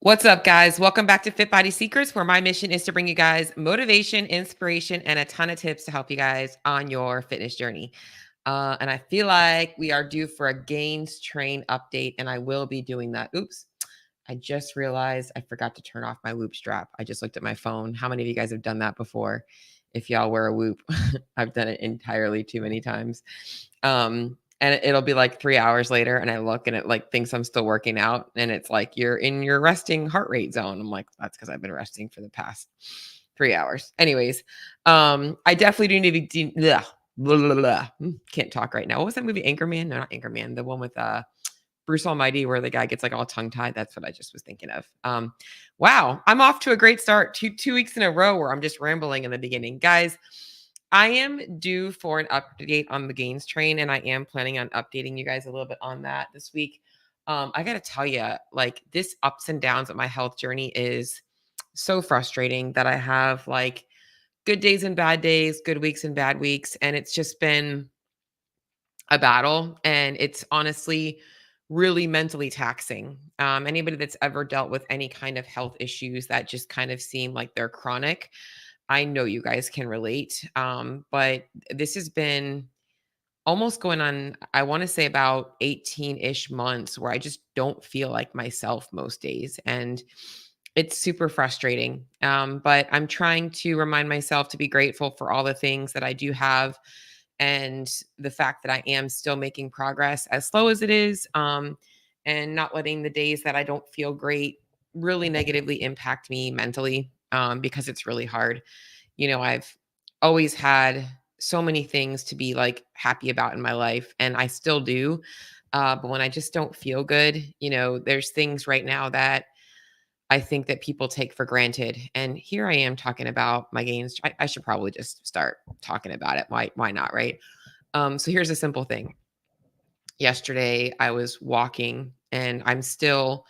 What's up, guys? Welcome back to Fit Body Secrets, where my mission is to bring you guys motivation, inspiration, and a ton of tips to help you guys on your fitness journey. And I feel like we are due for a gains train update, and I will be doing that. Oops. I just realized I forgot to turn off my Whoop strap. I just looked at my phone. How many of you guys have done that before? If y'all wear a Whoop, I've done it entirely too many times. And it'll be like 3 hours later, and I look and it like thinks I'm still working out. And it's like, you're in your resting heart rate zone. I'm like, that's because I've been resting for the past 3 hours. Anyways, I definitely do need to be, can't talk right now. What was that movie? Anchorman? No, not Anchorman. The one with, Bruce Almighty, where the guy gets like all tongue tied. That's what I just was thinking of. Wow, I'm off to a great start. Two weeks in a row where I'm just rambling in the beginning, guys. I am due for an update on the gains train, and I am planning on updating you guys a little bit on that this week. I got to tell you, like this ups and downs of my health journey is so frustrating that I have like good days and bad days, good weeks and bad weeks, and it's just been a battle, and it's honestly really mentally taxing. Anybody that's ever dealt with any kind of health issues that just kind of seem like they're chronic, I know you guys can relate. But this has been almost going on, I want to say about 18-ish months where I just don't feel like myself most days. And it's super frustrating. But I'm trying to remind myself to be grateful for all the things that I do have and the fact that I am still making progress as slow as it is, and not letting the days that I don't feel great really negatively impact me mentally, because it's really hard. I've always had so many things to be like happy about in my life, and I still do. But when I just don't feel good, there's things right now that I think that people take for granted. And here I am talking about my gains. I should probably just start talking about it. Why not? Right. So here's a simple thing. Yesterday I was walking and I'm still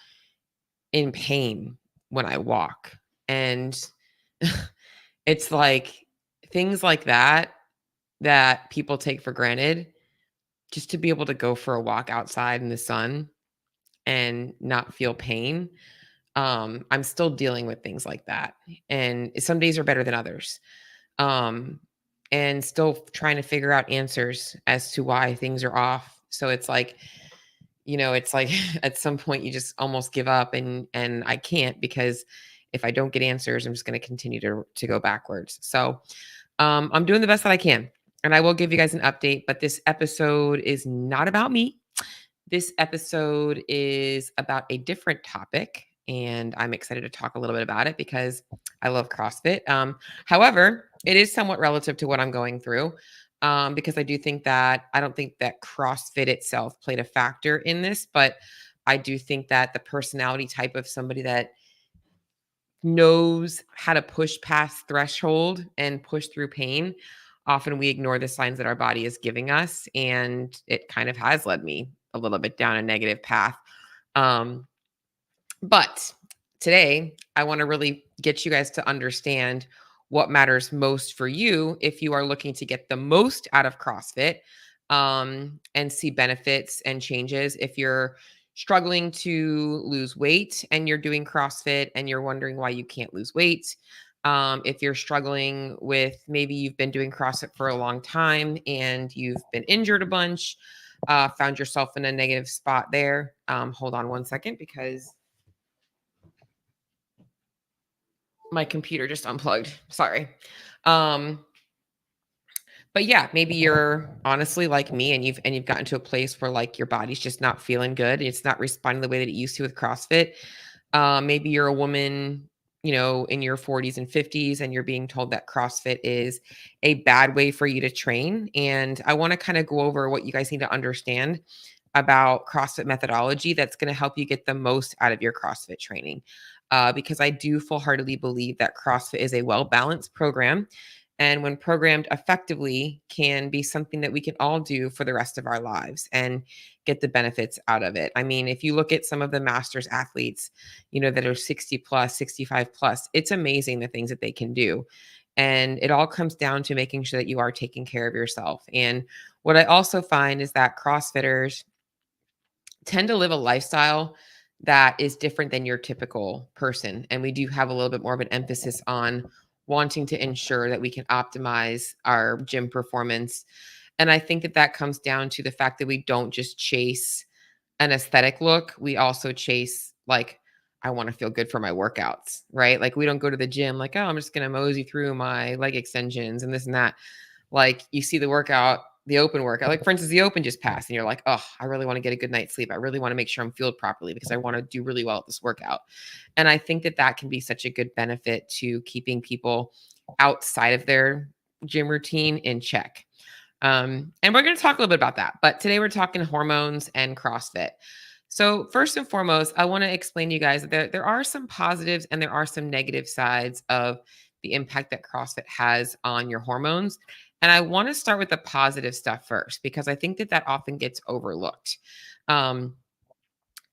in pain when I walk. And it's like things like that people take for granted, just to be able to go for a walk outside in the sun and not feel pain. I'm still dealing with things like that. And some days are better than others. Um, and still trying to figure out answers as to why things are off. So it's like at some point you just almost give up, and I can't, because if I don't get answers, I'm just going to continue to go backwards. So I'm doing the best that I can. And I will give you guys an update, but this episode is not about me. This episode is about a different topic, and I'm excited to talk a little bit about it because I love CrossFit. However, it is somewhat relative to what I'm going through, because I don't think that CrossFit itself played a factor in this, but I do think that the personality type of somebody that knows how to push past threshold and push through pain, often we ignore the signs that our body is giving us. And it kind of has led me a little bit down a negative path. Um, but today, I want to really get you guys to understand what matters most for you if you are looking to get the most out of CrossFit, and see benefits and changes. If you're struggling to lose weight and you're doing CrossFit and you're wondering why you can't lose weight. If you're struggling with, maybe you've been doing CrossFit for a long time and you've been injured a bunch, found yourself in a negative spot there. Hold on one second, because my computer just unplugged. Sorry. Um, but yeah, maybe you're honestly like me, and you've gotten to a place where like your body's just not feeling good. It's not responding the way that it used to with CrossFit. Maybe you're a woman, in your 40s and 50s, and you're being told that CrossFit is a bad way for you to train. And I want to kind of go over what you guys need to understand about CrossFit methodology that's going to help you get the most out of your CrossFit training. Because I do full-heartedly believe that CrossFit is a well-balanced program, and when programmed effectively, can be something that we can all do for the rest of our lives and get the benefits out of it. I mean, if you look at some of the masters athletes, that are 60 plus, 65 plus, it's amazing the things that they can do. And it all comes down to making sure that you are taking care of yourself. And what I also find is that CrossFitters tend to live a lifestyle that is different than your typical person. And we do have a little bit more of an emphasis on wanting to ensure that we can optimize our gym performance. And I think that that comes down to the fact that we don't just chase an aesthetic look. We also chase, like, I want to feel good for my workouts, right? Like, we don't go to the gym like, oh, I'm just going to mosey through my leg extensions and this and that. Like, you see the workout, the open workout, like for instance, the open just passed, and you're like, oh, I really want to get a good night's sleep. I really want to make sure I'm fueled properly because I want to do really well at this workout. And I think that that can be such a good benefit to keeping people outside of their gym routine in check. And we're going to talk a little bit about that. But today we're talking hormones and CrossFit. So, first and foremost, I want to explain to you guys that there are some positives and there are some negative sides of the impact that CrossFit has on your hormones. And I want to start with the positive stuff first because I think that that often gets overlooked. Um,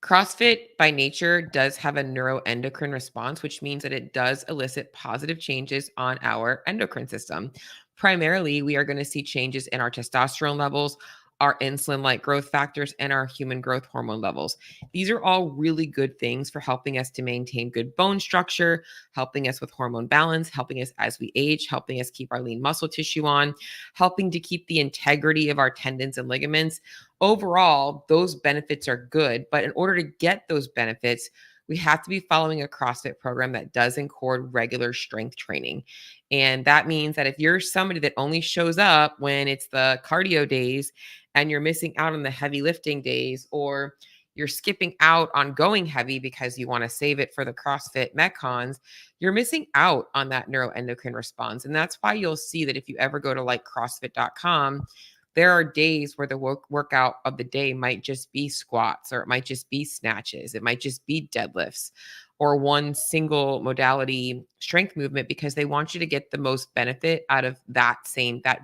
CrossFit by nature does have a neuroendocrine response, which means that it does elicit positive changes on our endocrine system. Primarily, we are going to see changes in our testosterone levels, our insulin like growth factors, and our human growth hormone levels. These are all really good things for helping us to maintain good bone structure, helping us with hormone balance, helping us as we age, helping us keep our lean muscle tissue on, helping to keep the integrity of our tendons and ligaments. Overall, those benefits are good, but in order to get those benefits, we have to be following a CrossFit program that does include regular strength training. And that means that if you're somebody that only shows up when it's the cardio days and you're missing out on the heavy lifting days, or you're skipping out on going heavy because you want to save it for the CrossFit Metcons, you're missing out on that neuroendocrine response. And that's why you'll see that if you ever go to like CrossFit.com, there are days where the workout of the day might just be squats, or it might just be snatches, it might just be deadlifts, or one single modality strength movement because they want you to get the most benefit out of that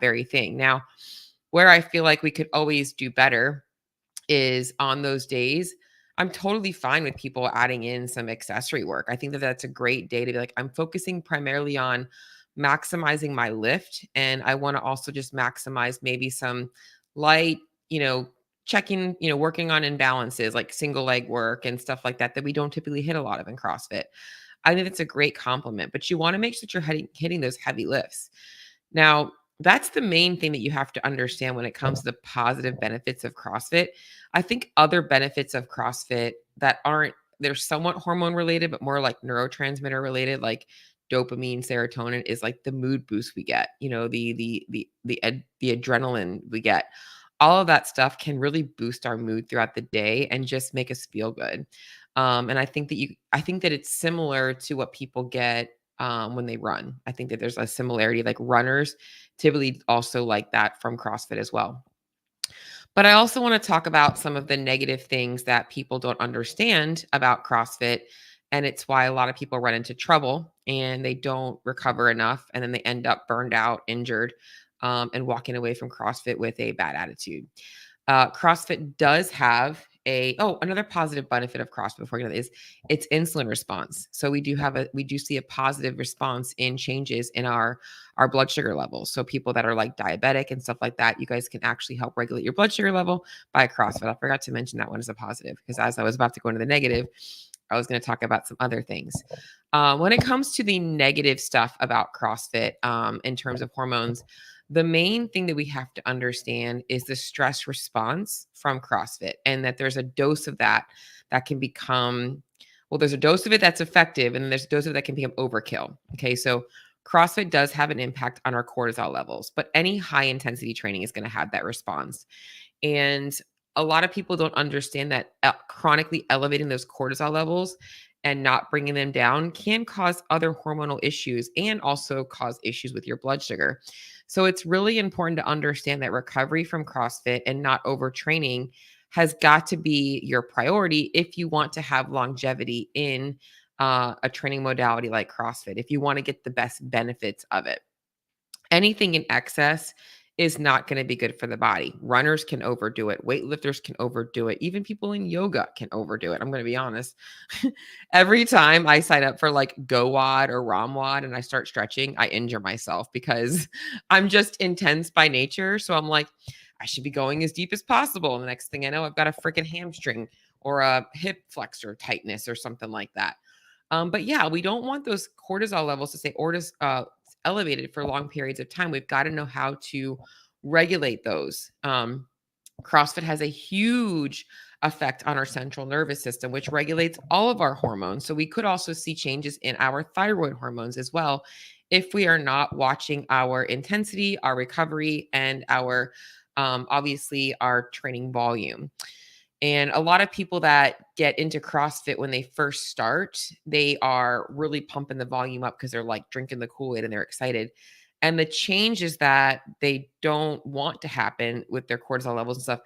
very thing. Now, where I feel like we could always do better is on those days, I'm totally fine with people adding in some accessory work. I think that that's a great day to be like, I'm focusing primarily on maximizing my lift. And I want to also just maximize maybe some light, checking, working on imbalances like single leg work and stuff like that we don't typically hit a lot of in CrossFit. I think it's a great compliment, but you want to make sure that you're hitting those heavy lifts. Now, that's the main thing that you have to understand when it comes to the positive benefits of CrossFit. I think other benefits of CrossFit that aren't, they're somewhat hormone related, but more like neurotransmitter related, like dopamine, serotonin, is like the mood boost we get, the adrenaline we get. All of that stuff can really boost our mood throughout the day and just make us feel good. And I think that it's similar to what people get when they run. I think that there's a similarity, like runners typically also like that from CrossFit as well. But I also want to talk about some of the negative things that people don't understand about CrossFit. And it's why a lot of people run into trouble and they don't recover enough. And then they end up burned out, injured, and walking away from CrossFit with a bad attitude. CrossFit does have another positive benefit of CrossFit before we get into is its insulin response. So we do see a positive response in changes in our blood sugar levels. So people that are like diabetic and stuff like that, you guys can actually help regulate your blood sugar level by CrossFit. I forgot to mention that one as a positive because as I was about to go into the negative, I was going to talk about some other things. When it comes to the negative stuff about CrossFit, in terms of hormones, the main thing that we have to understand is the stress response from CrossFit, and that there's a dose of that can become, well, there's a dose of it that's effective, and then there's a dose of it that can become overkill. Okay. So CrossFit does have an impact on our cortisol levels, but any high intensity training is going to have that response. And a lot of people don't understand that chronically elevating those cortisol levels and not bringing them down can cause other hormonal issues and also cause issues with your blood sugar. So it's really important to understand that recovery from CrossFit and not overtraining has got to be your priority if you want to have longevity in a training modality like CrossFit, if you want to get the best benefits of it. Anything in excess is not going to be good for the body. Runners can overdo it. Weightlifters can overdo it. Even people in yoga can overdo it. I'm going to be honest. Every time I sign up for like GoWOD or ROMWOD and I start stretching, I injure myself because I'm just intense by nature. So I'm like, I should be going as deep as possible. And the next thing I know, I've got a freaking hamstring or a hip flexor tightness or something like that. But yeah, we don't want those cortisol levels to stay elevated for long periods of time. We've got to know how to regulate those. CrossFit has a huge effect on our central nervous system, which regulates all of our hormones. So we could also see changes in our thyroid hormones as well if we are not watching our intensity, our recovery, and our obviously our training volume. And a lot of people that get into CrossFit when they first start, they are really pumping the volume up because they're like drinking the Kool-Aid and they're excited. And the changes that they don't want to happen with their cortisol levels and stuff,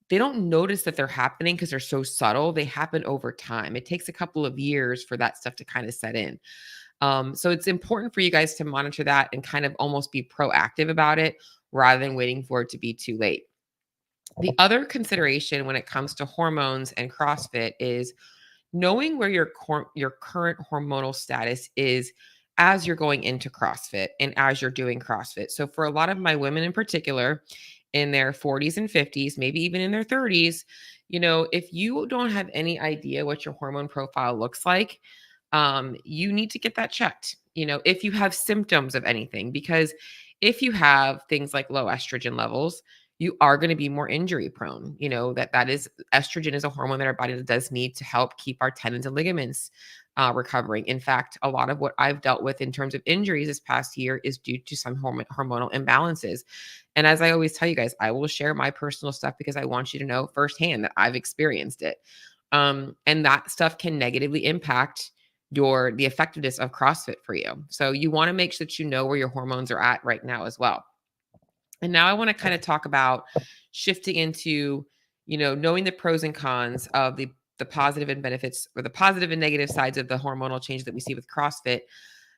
they don't notice that they're happening because they're so subtle. They happen over time. It takes a couple of years for that stuff to kind of set in. So it's important for you guys to monitor that and kind of almost be proactive about it rather than waiting for it to be too late. The other consideration when it comes to hormones and CrossFit is knowing where your current hormonal status is as you're going into CrossFit and as you're doing CrossFit. So for a lot of my women in particular, in their 40s and 50s, maybe even in their 30s, if you don't have any idea what your hormone profile looks like, you need to get that checked. If you have symptoms of anything, because if you have things like low estrogen levels, you are going to be more injury prone. That is estrogen is a hormone that our body does need to help keep our tendons and ligaments recovering. In fact, a lot of what I've dealt with in terms of injuries this past year is due to some hormonal imbalances. And as I always tell you guys, I will share my personal stuff because I want you to know firsthand that I've experienced it. And that stuff can negatively impact the effectiveness of CrossFit for you. So you want to make sure that you know where your hormones are at right now as well. And now I want to kind of talk about shifting into, knowing the pros and cons of the positive and benefits, or the positive and negative sides of the hormonal change that we see with CrossFit,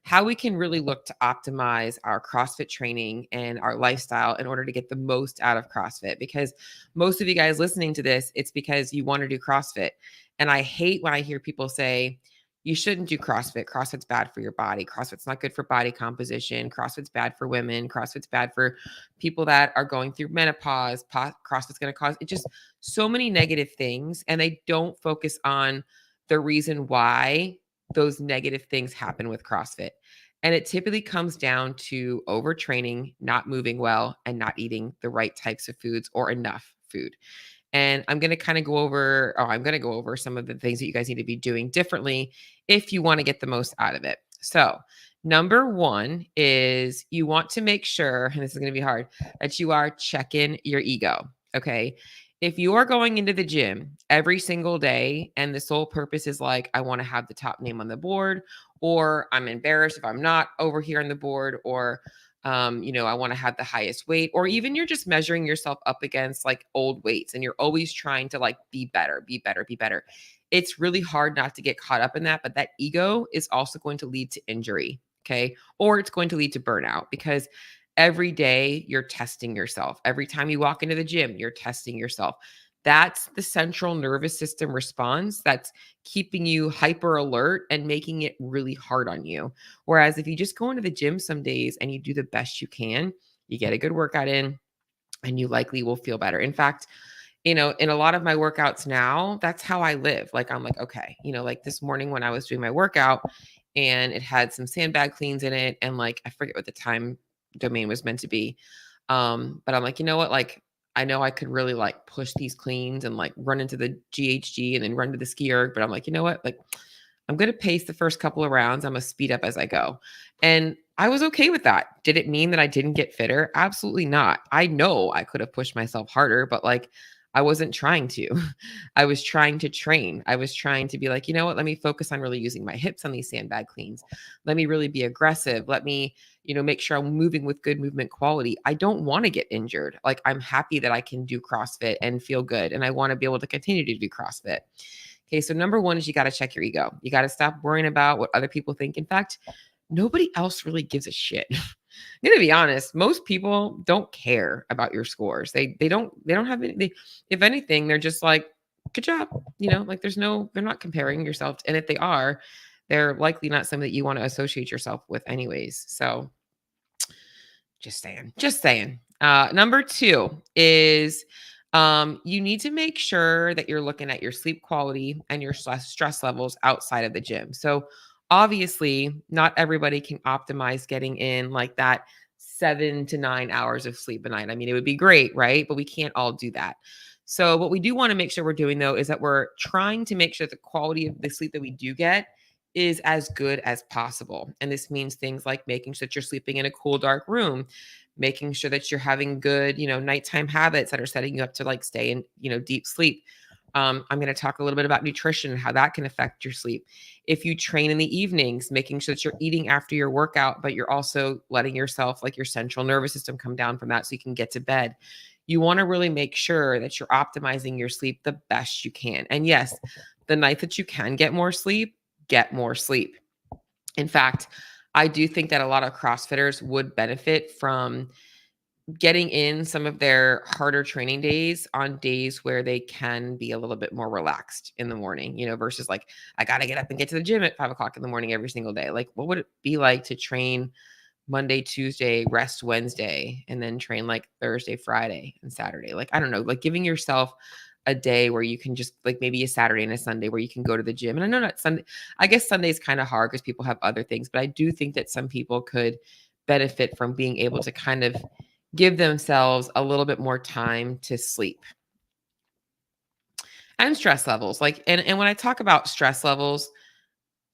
how we can really look to optimize our CrossFit training and our lifestyle in order to get the most out of CrossFit. Because most of you guys listening to this, it's because you want to do CrossFit. And I hate when I hear people say, you shouldn't do CrossFit. CrossFit's bad for your body. CrossFit's not good for body composition. CrossFit's bad for women. CrossFit's bad for people that are going through menopause. CrossFit's going to cause it, just so many negative things. And they don't focus on the reason why those negative things happen with CrossFit. And it typically comes down to overtraining, not moving well, and not eating the right types of foods or enough food. And I'm going to kind of I'm going to go over some of the things that you guys need to be doing differently if you want to get the most out of it. So, number one is you want to make sure, and this is going to be hard, that you are checking your ego. Okay. If you are going into the gym every single day and the sole purpose is like, I want to have the top name on the board, or I'm embarrassed if I'm not over here on the board, or I want to have the highest weight, or even you're just measuring yourself up against like old weights and you're always trying to like be better, be better, be better. It's really hard not to get caught up in that, but that ego is also going to lead to injury. Okay. Or it's going to lead to burnout because every day you're testing yourself. Every time you walk into the gym, you're testing yourself. That's the central nervous system response that's keeping you hyper alert and making it really hard on you. Whereas if you just go into the gym some days and you do the best you can, you get a good workout in, and you likely will feel better. In fact, in a lot of my workouts now, that's how I live. Like, I'm like, okay, like this morning when I was doing my workout and it had some sandbag cleans in it, and like, I forget what the time domain was meant to be. But I'm like, you know what? Like, I know I could really like push these cleans and like run into the GHG and then run to the ski erg. But I'm like, you know what? Like, I'm going to pace the first couple of rounds. I'm going to speed up as I go. And I was okay with that. Did it mean that I didn't get fitter? Absolutely not. I know I could have pushed myself harder, but like, I wasn't trying to. I was trying to train. I was trying to be like, you know what? Let me focus on really using my hips on these sandbag cleans. Let me really be aggressive. Let me, make sure I'm moving with good movement quality. I don't want to get injured. Like, I'm happy that I can do CrossFit and feel good. And I want to be able to continue to do CrossFit. Okay. So number one is you got to check your ego. You got to stop worrying about what other people think. In fact, nobody else really gives a shit. I'm gonna be honest. Most people don't care about your scores. They don't have any. If anything, they're just like, good job. Like they're not comparing yourself. And if they are, they're likely not something that you want to associate yourself with anyways. So just saying. Number two is You need to make sure that you're looking at your sleep quality and your stress levels outside of the gym. So, obviously, not everybody can optimize getting in like that 7 to 9 hours of sleep a night. I mean, it would be great, right? But we can't all do that. So, what we do want to make sure we're doing though is that we're trying to make sure the quality of the sleep that we do get is as good as possible. And this means things like making sure that you're sleeping in a cool, dark room, making sure that you're having good, nighttime habits that are setting you up to like stay in, deep sleep. I'm going to talk a little bit about nutrition and how that can affect your sleep. If you train in the evenings, making sure that you're eating after your workout, but you're also letting yourself, like your central nervous system, come down from that so you can get to bed. You want to really make sure that you're optimizing your sleep the best you can. And yes, the night that you can get more sleep, get more sleep. In fact, I do think that a lot of CrossFitters would benefit from getting in some of their harder training days on days where they can be a little bit more relaxed in the morning, versus like, I got to get up and get to the gym at 5 o'clock in the morning every single day. Like, what would it be like to train Monday, Tuesday, rest Wednesday, and then train like Thursday, Friday, and Saturday? Like, I don't know, like giving yourself a day where you can just like maybe a Saturday and a Sunday where you can go to the gym. And I know not Sunday, I guess Sunday is kind of hard because people have other things, but I do think that some people could benefit from being able to kind of give themselves a little bit more time to sleep. And stress levels. Like, and when I talk about stress levels,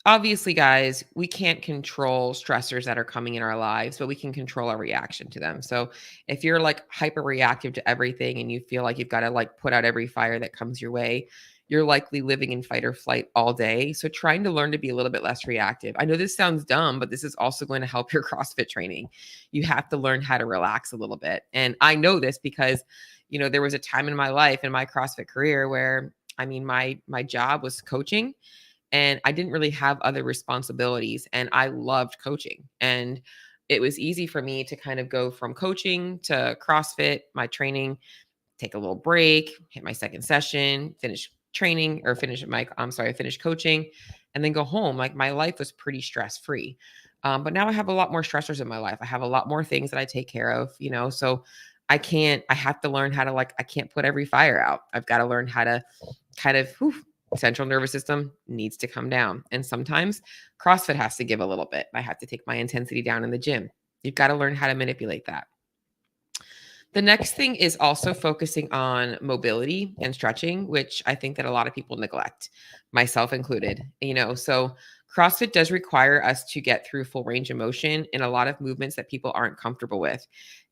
obviously, guys, we can't control stressors that are coming in our lives, but we can control our reaction to them. So if you're like hyper reactive to everything and you feel like you've got to like put out every fire that comes your way, you're likely living in fight or flight all day. So trying to learn to be a little bit less reactive. I know this sounds dumb, but this is also going to help your CrossFit training. You have to learn how to relax a little bit. And I know this because, there was a time in my life in my CrossFit career where I mean my job was coaching and I didn't really have other responsibilities and I loved coaching. And it was easy for me to kind of go from coaching to CrossFit, my training, take a little break, hit my second session, finish training or finish coaching and then go home. Like my life was pretty stress free. But now I have a lot more stressors in my life. I have a lot more things that I take care of, so I have to learn how to I can't put every fire out. I've got to learn how to kind of, central nervous system needs to come down. And sometimes CrossFit has to give a little bit. I have to take my intensity down in the gym. You've got to learn how to manipulate that. The next thing is also focusing on mobility and stretching, which I think that a lot of people neglect, myself included. So CrossFit does require us to get through full range of motion in a lot of movements that people aren't comfortable with.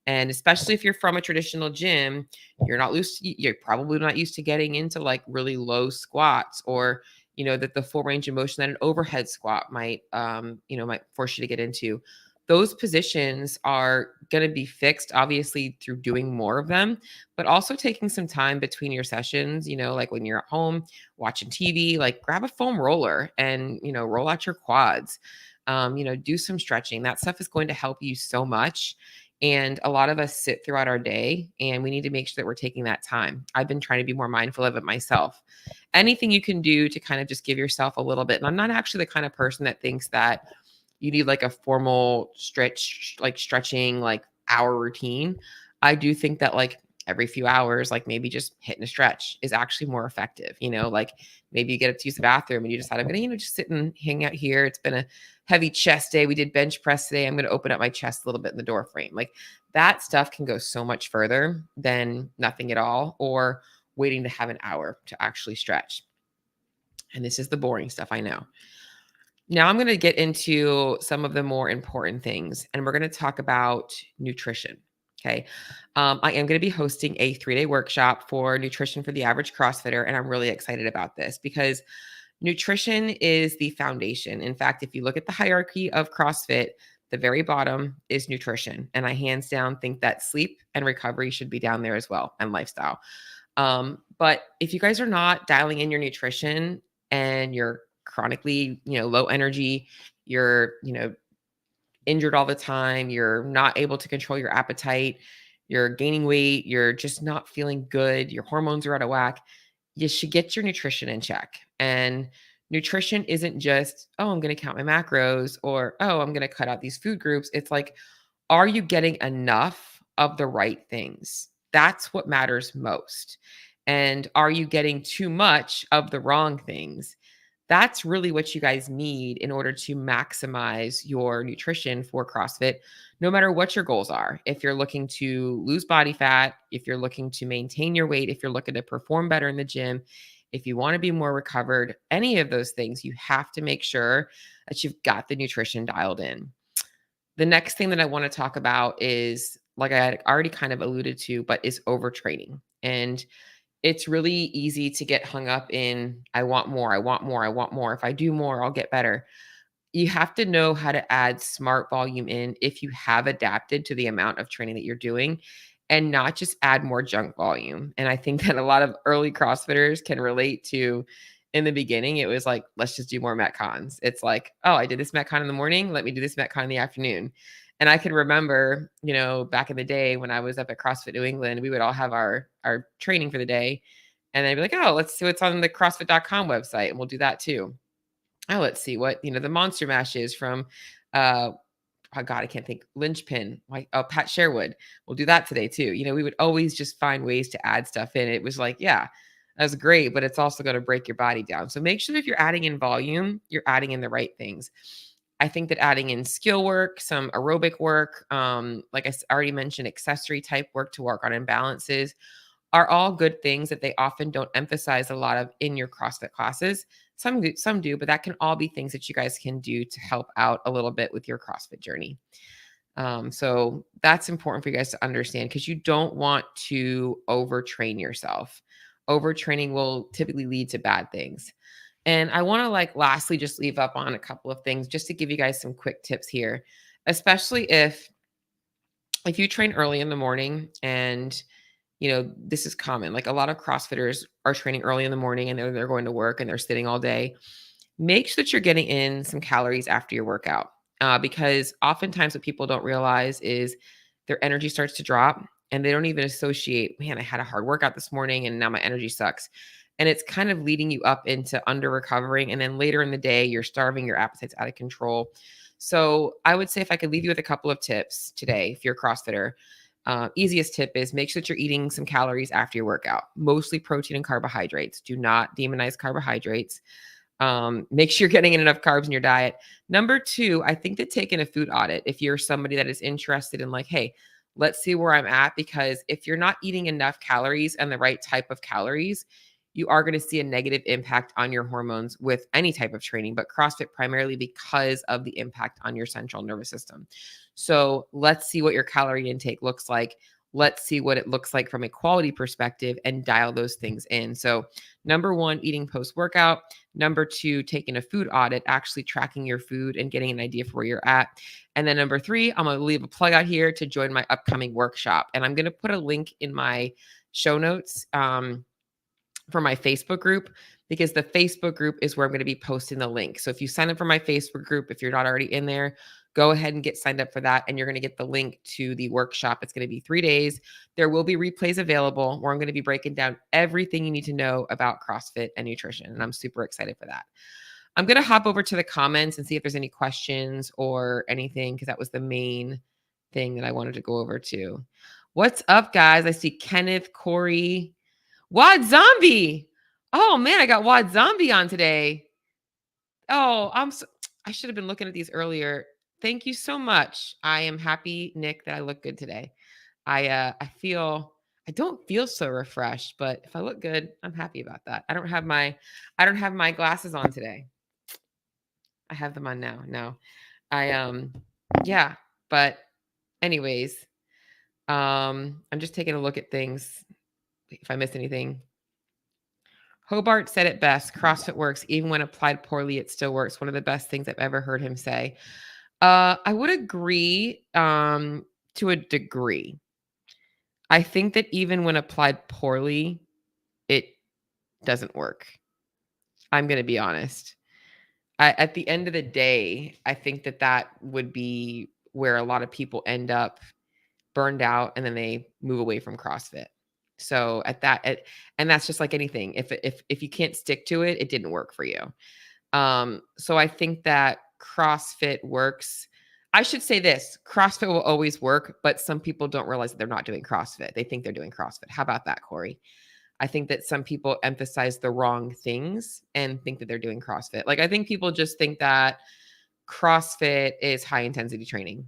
And especially if you're from a traditional gym, you're probably not used to getting into like really low squats or that the full range of motion that an overhead squat might force you to get into. Those positions are going to be fixed obviously through doing more of them, but also taking some time between your sessions, like when you're at home watching TV, like grab a foam roller and, roll out your quads, do some stretching. That stuff is going to help you so much. And a lot of us sit throughout our day and we need to make sure that we're taking that time. I've been trying to be more mindful of it myself. Anything you can do to kind of just give yourself a little bit. And I'm not actually the kind of person that thinks that you need like a formal stretching, like hour routine. I do think that like every few hours, like maybe just hitting a stretch is actually more effective. Like maybe you get up to use the bathroom and you decide I'm going to, just sit and hang out here. It's been a heavy chest day. We did bench press today. I'm going to open up my chest a little bit in the door frame. Like that stuff can go so much further than nothing at all or waiting to have an hour to actually stretch. And this is the boring stuff, I know. Now I'm going to get into some of the more important things, and we're going to talk about nutrition. Okay. I am going to be hosting a 3-day workshop for nutrition for the average CrossFitter, and I'm really excited about this because nutrition is the foundation. In fact, if you look at the hierarchy of CrossFit, the very bottom is nutrition. And I hands down think that sleep and recovery should be down there as well, and lifestyle. But if you guys are not dialing in your nutrition and you're chronically, low energy, you're, injured all the time, you're not able to control your appetite, you're gaining weight, you're just not feeling good, your hormones are out of whack, you should get your nutrition in check. And nutrition isn't just, oh, I'm going to count my macros or, oh, I'm going to cut out these food groups. It's like, are you getting enough of the right things? That's what matters most. And are you getting too much of the wrong things? That's really what you guys need in order to maximize your nutrition for CrossFit, no matter what your goals are. If you're looking to lose body fat, if you're looking to maintain your weight, if you're looking to perform better in the gym, if you want to be more recovered, any of those things, you have to make sure that you've got the nutrition dialed in. The next thing that I want to talk about is, like I had already kind of alluded to, but is overtraining. And it's really easy to get hung up in, I want more, I want more, I want more. If I do more, I'll get better. You have to know how to add smart volume in if you have adapted to the amount of training that you're doing, and not just add more junk volume. And I think that a lot of early CrossFitters can relate to, in the beginning, it was like, let's just do more Metcons. It's like, oh, I did this Metcon in the morning. Let me do this Metcon in the afternoon. And I can remember, back in the day when I was up at CrossFit New England, we would all have our training for the day. And they'd be like, oh, let's see what's on the CrossFit.com website. And we'll do that too. Oh, let's see what, the monster mash is from, oh God, I can't think, linchpin, like, oh, Pat Sherwood. We'll do that today too. We would always just find ways to add stuff in. It was like, yeah, that's great, but it's also going to break your body down. So make sure that if you're adding in volume, you're adding in the right things. I think that adding in skill work, some aerobic work, like already mentioned, accessory type work to work on imbalances, are all good things that they often don't emphasize a lot of in your CrossFit classes. Some do, but that can all be things that you guys can do to help out a little bit with your CrossFit journey. So that's important for you guys to understand, because you don't want to overtrain yourself. Overtraining will typically lead to bad things. And I want to, lastly, just leave up on a couple of things just to give you guys some quick tips here, especially if you train early in the morning. And this is common. Like, a lot of CrossFitters are training early in the morning and they're going to work and they're sitting all day. Make sure that you're getting in some calories after your workout, because oftentimes what people don't realize is their energy starts to drop and they don't even associate, man, I had a hard workout this morning and now my energy sucks. And it's kind of leading you up into under recovering. And then later in the day, you're starving, your appetite's out of control. So I would say, if I could leave you with a couple of tips today, if you're a CrossFitter, easiest tip is make sure that you're eating some calories after your workout, mostly protein and carbohydrates. Do not demonize carbohydrates. Make sure you're getting in enough carbs in your diet. Number two, I think that taking a food audit, if you're somebody that is interested in, like, hey, let's see where I'm at, because if you're not eating enough calories and the right type of calories, you are going to see a negative impact on your hormones with any type of training, but CrossFit primarily because of the impact on your central nervous system. So let's see what your calorie intake looks like. Let's see what it looks like from a quality perspective and dial those things in. So number one, eating post-workout. Number two, taking a food audit, actually tracking your food and getting an idea for where you're at. And then number three, I'm going to leave a plug out here to join my upcoming workshop. And I'm going to put a link in my show notes, for my Facebook group, because the Facebook group is where I'm going to be posting the link. So if you sign up for my Facebook group, if you're not already in there, go ahead and get signed up for that. And you're going to get the link to the workshop. It's going to be 3 days. There will be replays available where I'm going to be breaking down everything you need to know about CrossFit and nutrition. And I'm super excited for that. I'm going to hop over to the comments and see if there's any questions or anything, because that was the main thing that I wanted to go over to. What's up, guys? I see Kenneth, Corey, Wad Zombie. Oh man, I got Wad Zombie on today. Oh, I should have been looking at these earlier. Thank you so much. I am happy, Nick, that I look good today. I don't feel so refreshed, but if I look good, I'm happy about that. I don't have my glasses on today. I have them on now. No. Yeah, but anyways, I'm just taking a look at things. If I missed anything. Hobart said it best. CrossFit works. Even when applied poorly, it still works. One of the best things I've ever heard him say. I would agree to a degree. I think that even when applied poorly, it doesn't work. I'm going to be honest. At the end of the day, I think that would be where a lot of people end up burned out, and then they move away from CrossFit. So and that's just like anything. If you can't stick to it, it didn't work for you. So I think that CrossFit works. I should say this, CrossFit will always work, but some people don't realize that they're not doing CrossFit. They think they're doing CrossFit. How about that, Corey? I think that some people emphasize the wrong things and think that they're doing CrossFit. Like, I think people just think that CrossFit is high intensity training.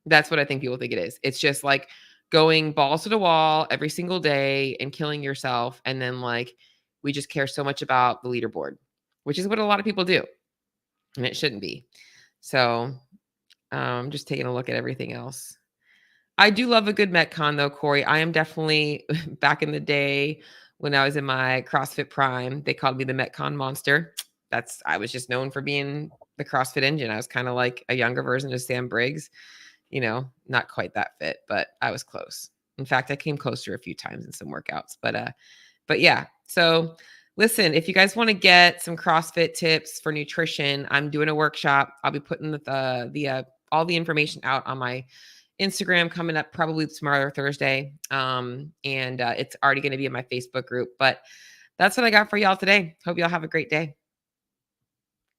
That's what I think people think it is. It's just like going balls to the wall every single day and killing yourself. And then, like, we just care so much about the leaderboard, which is what a lot of people do. And it shouldn't be. So, just taking a look at everything else. I do love a good Metcon though, Corey. I am definitely back in the day when I was in my CrossFit prime, they called me the Metcon monster. I was just known for being the CrossFit engine. I was kind of like a younger version of Sam Briggs, not quite that fit, but I was close. In fact, I came closer a few times in some workouts, but yeah. So listen, if you guys want to get some CrossFit tips for nutrition, I'm doing a workshop. I'll be putting the all the information out on my Instagram coming up probably tomorrow or Thursday. And it's already going to be in my Facebook group. But that's what I got for y'all today. Hope y'all have a great day.